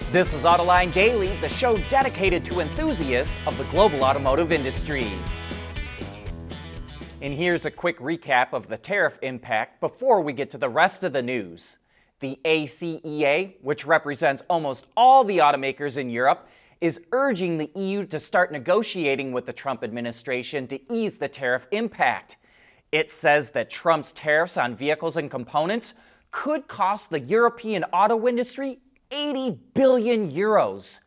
This is Autoline Daily, the show dedicated to enthusiasts of the global automotive industry. And here's a quick recap of the tariff impact before we get to the rest of the news. The ACEA, which represents almost all the automakers in Europe, is urging the EU to start negotiating with the Trump administration to ease the tariff impact. It says that Trump's tariffs on vehicles and components could cost the European auto industry 80 billion euros.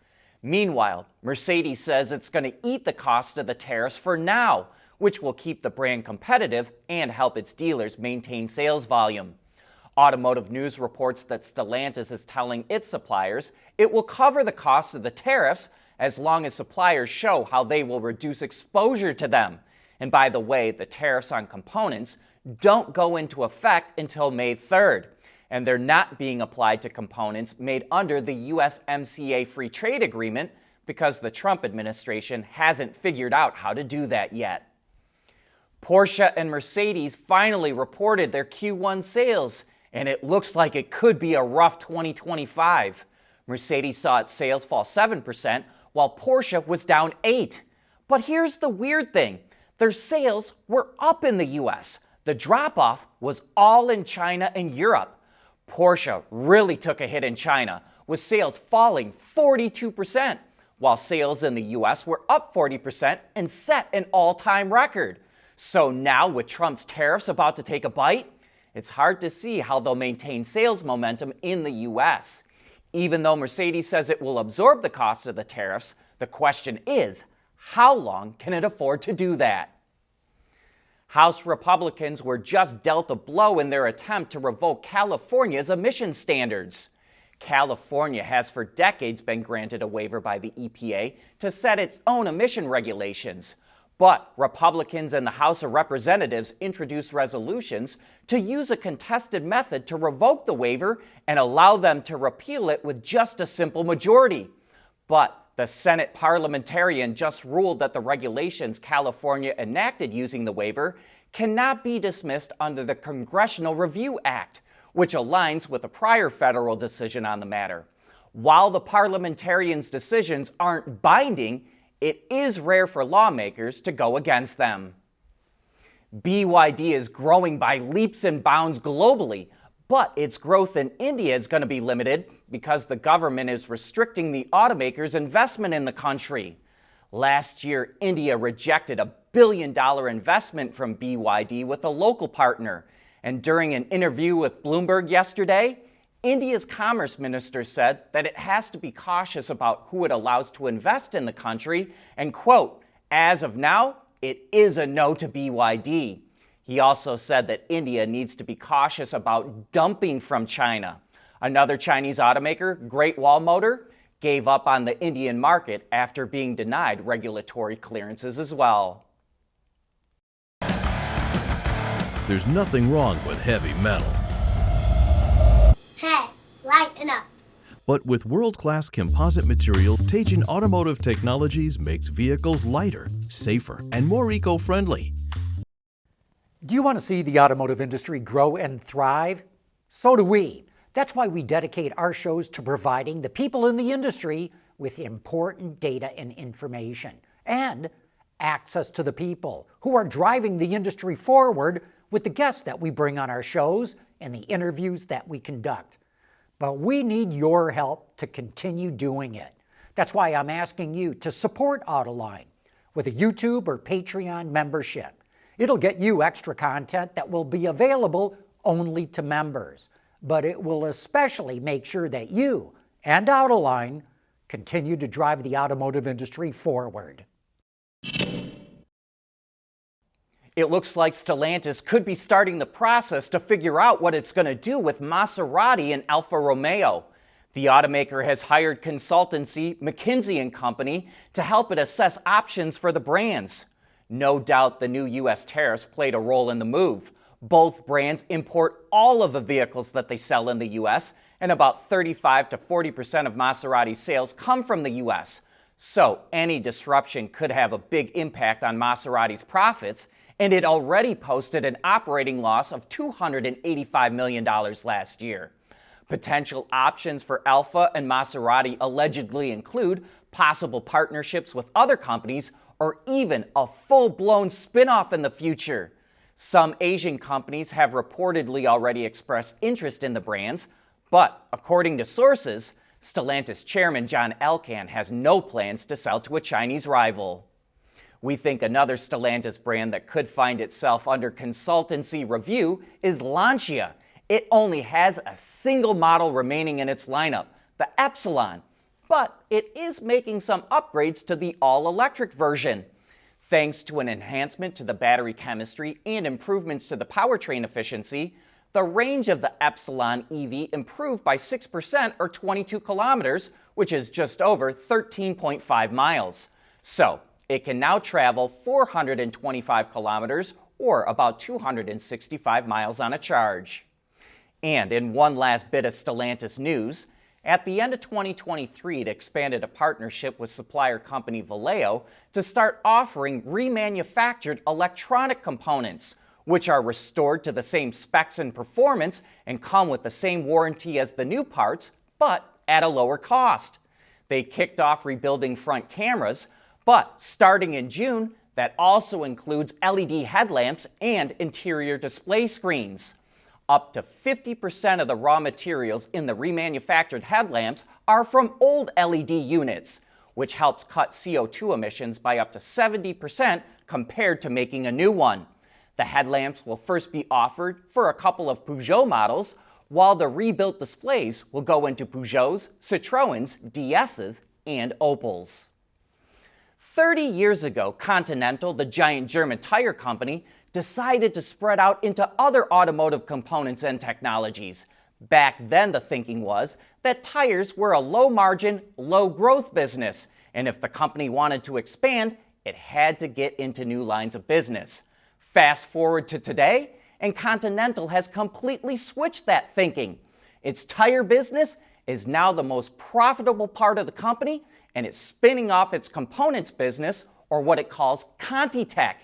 Meanwhile, Mercedes says it's going to eat the cost of the tariffs for now, which will keep the brand competitive and help its dealers maintain sales volume. Automotive News reports that Stellantis is telling its suppliers it will cover the cost of the tariffs as long as suppliers show how they will reduce exposure to them. And by the way, the tariffs on components don't go into effect until May 3rd. And they're not being applied to components made under the USMCA Free Trade Agreement because the Trump administration hasn't figured out how to do that yet. Porsche and Mercedes finally reported their Q1 sales, and it looks like it could be a rough 2025. Mercedes saw its sales fall 7%, while Porsche was down 8%. But here's the weird thing. Their sales were up in the US. The drop-off was all in China and Europe. Porsche really took a hit in China, with sales falling 42%, while sales in the US were up 40% and set an all-time record. So now, with Trump's tariffs about to take a bite, it's hard to see how they'll maintain sales momentum in the US. Even though Mercedes says it will absorb the cost of the tariffs, the question is, how long can it afford to do that? House Republicans were just dealt a blow in their attempt to revoke California's emission standards. California has for decades been granted a waiver by the EPA to set its own emission regulations. But Republicans in the House of Representatives introduced resolutions to use a contested method to revoke the waiver and allow them to repeal it with just a simple majority. But the Senate parliamentarian just ruled that the regulations California enacted using the waiver cannot be dismissed under the Congressional Review Act, which aligns with a prior federal decision on the matter. While the parliamentarians' decisions aren't binding, it is rare for lawmakers to go against them. BYD is growing by leaps and bounds globally, but its growth in India is going to be limited because the government is restricting the automaker's investment in the country. Last year, India rejected a $1 billion investment from BYD with a local partner. And during an interview with Bloomberg yesterday, India's commerce minister said that it has to be cautious about who it allows to invest in the country and, quote, as of now, it is a no to BYD. He also said that India needs to be cautious about dumping from China. Another Chinese automaker, Great Wall Motor, gave up on the Indian market after being denied regulatory clearances as well. There's nothing wrong with heavy metal. Hey, lighten up. But with world-class composite material, Teijin Automotive Technologies makes vehicles lighter, safer, and more eco-friendly. Do you want to see the automotive industry grow and thrive? So do we. That's why we dedicate our shows to providing the people in the industry with important data and information, and access to the people who are driving the industry forward with the guests that we bring on our shows and the interviews that we conduct. But we need your help to continue doing it. That's why I'm asking you to support Autoline with a YouTube or Patreon membership. It'll get you extra content that will be available only to members, but it will especially make sure that you and Autoline continue to drive the automotive industry forward. It looks like Stellantis could be starting the process to figure out what it's going to do with Maserati and Alfa Romeo. The automaker has hired consultancy McKinsey & Company to help it assess options for the brands. No doubt the new U.S. tariffs played a role in the move. Both brands import all of the vehicles that they sell in the U.S., and about 35 to 40% of Maserati's sales come from the U.S. So any disruption could have a big impact on Maserati's profits, and it already posted an operating loss of $285 million last year. Potential options for Alfa and Maserati allegedly include possible partnerships with other companies or even a full-blown spin-off in the future. Some Asian companies have reportedly already expressed interest in the brands, but according to sources, Stellantis chairman John Elkann has no plans to sell to a Chinese rival. We think another Stellantis brand that could find itself under consultancy review is Lancia. It only has a single model remaining in its lineup, the Ypsilon, but it is making some upgrades to the all-electric version. Thanks to an enhancement to the battery chemistry and improvements to the powertrain efficiency, the range of the Ypsilon EV improved by 6% or 22 kilometers, which is just over 13.5 miles. So, it can now travel 425 kilometers or about 265 miles on a charge. And in one last bit of Stellantis news, at the end of 2023, it expanded a partnership with supplier company Vallejo to start offering remanufactured electronic components, which are restored to the same specs and performance and come with the same warranty as the new parts, but at a lower cost. They kicked off rebuilding front cameras, but starting in June, that also includes LED headlamps and interior display screens. Up to 50% of the raw materials in the remanufactured headlamps are from old LED units, which helps cut CO2 emissions by up to 70% compared to making a new one. The headlamps will first be offered for a couple of Peugeot models, while the rebuilt displays will go into Peugeots, Citroëns, DS's, and Opels. 30 years ago, Continental, the giant German tire company, decided to spread out into other automotive components and technologies. Back then, the thinking was that tires were a low-margin, low-growth business, and if the company wanted to expand, it had to get into new lines of business. Fast forward to today, and Continental has completely switched that thinking. Its tire business is now the most profitable part of the company, and it's spinning off its components business, or what it calls ContiTech.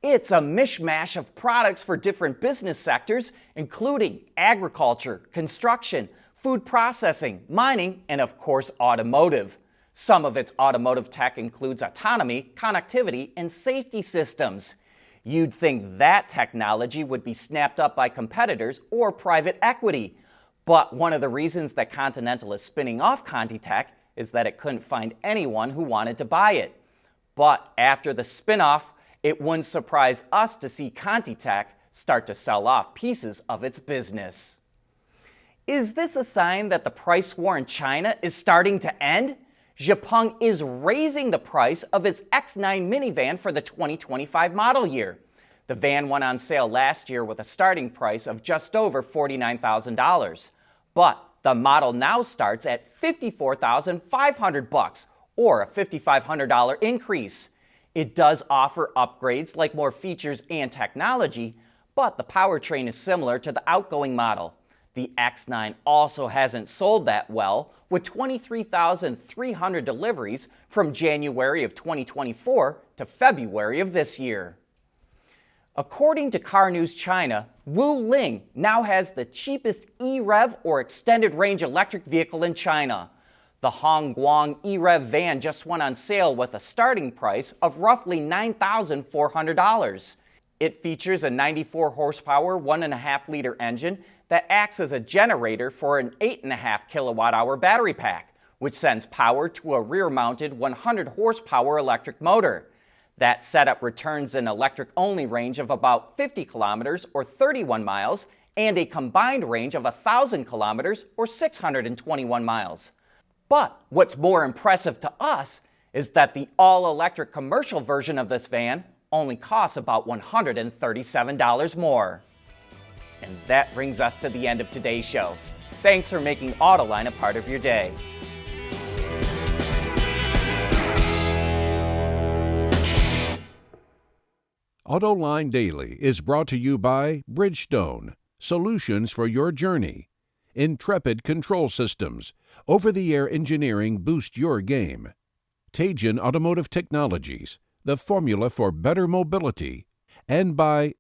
It's a mishmash of products for different business sectors, including agriculture, construction, food processing, mining, and of course automotive. Some of its automotive tech includes autonomy, connectivity, and safety systems. You'd think that technology would be snapped up by competitors or private equity. But one of the reasons that Continental is spinning off ContiTech is that it couldn't find anyone who wanted to buy it. But after the spin-off, it wouldn't surprise us to see ContiTech start to sell off pieces of its business. Is this a sign that the price war in China is starting to end? XPeng is raising the price of its X9 minivan for the 2025 model year. The van went on sale last year with a starting price of just over $49,000. But the model now starts at $54,500 or a $5,500 increase. It does offer upgrades like more features and technology, but the powertrain is similar to the outgoing model. The X9 also hasn't sold that well, with 23,300 deliveries from January of 2024 to February of this year. According to Car News China, Wuling now has the cheapest EREV or extended range electric vehicle in China. The Hongguang EREV van just went on sale with a starting price of roughly $9,400. It features a 94 horsepower, 1.5-liter engine that acts as a generator for an 8.5 kilowatt-hour battery pack, which sends power to a rear-mounted 100 horsepower electric motor. That setup returns an electric-only range of about 50 kilometers or 31 miles and a combined range of 1,000 kilometers or 621 miles. But what's more impressive to us is that the all-electric commercial version of this van only costs about $137 more. And that brings us to the end of today's show. Thanks for making Autoline a part of your day. Autoline Daily is brought to you by Bridgestone, solutions for your journey. Intrepid Control Systems, over-the-air engineering boost your game. Teijin Automotive Technologies, the formula for better mobility. And by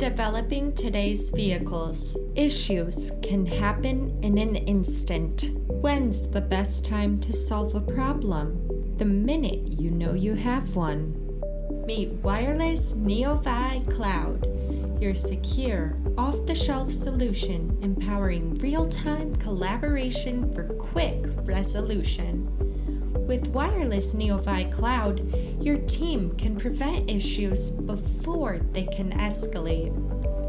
Developing today's vehicles, issues can happen in an instant. When's the best time to solve a problem? The minute you know you have one. Meet Wireless NeoVi Cloud, your secure, off-the-shelf solution empowering real-time collaboration for quick resolution. With Wireless NeoVi Cloud, your team can prevent issues before they can escalate.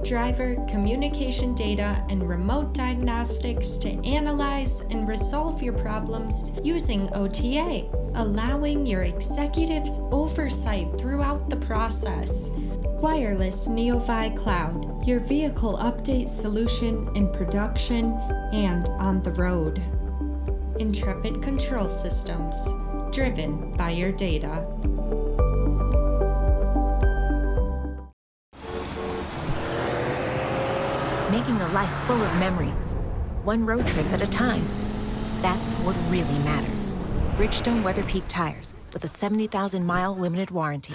Driver communication data and remote diagnostics to analyze and resolve your problems using OTA, allowing your executives oversight throughout the process. Wireless NeoVi Cloud, your vehicle update solution in production and on the road. Intrepid Control Systems, driven by your data. Making a life full of memories, one road trip at a time. That's what really matters. Bridgestone Weather Peak tires with a 70,000-mile limited warranty.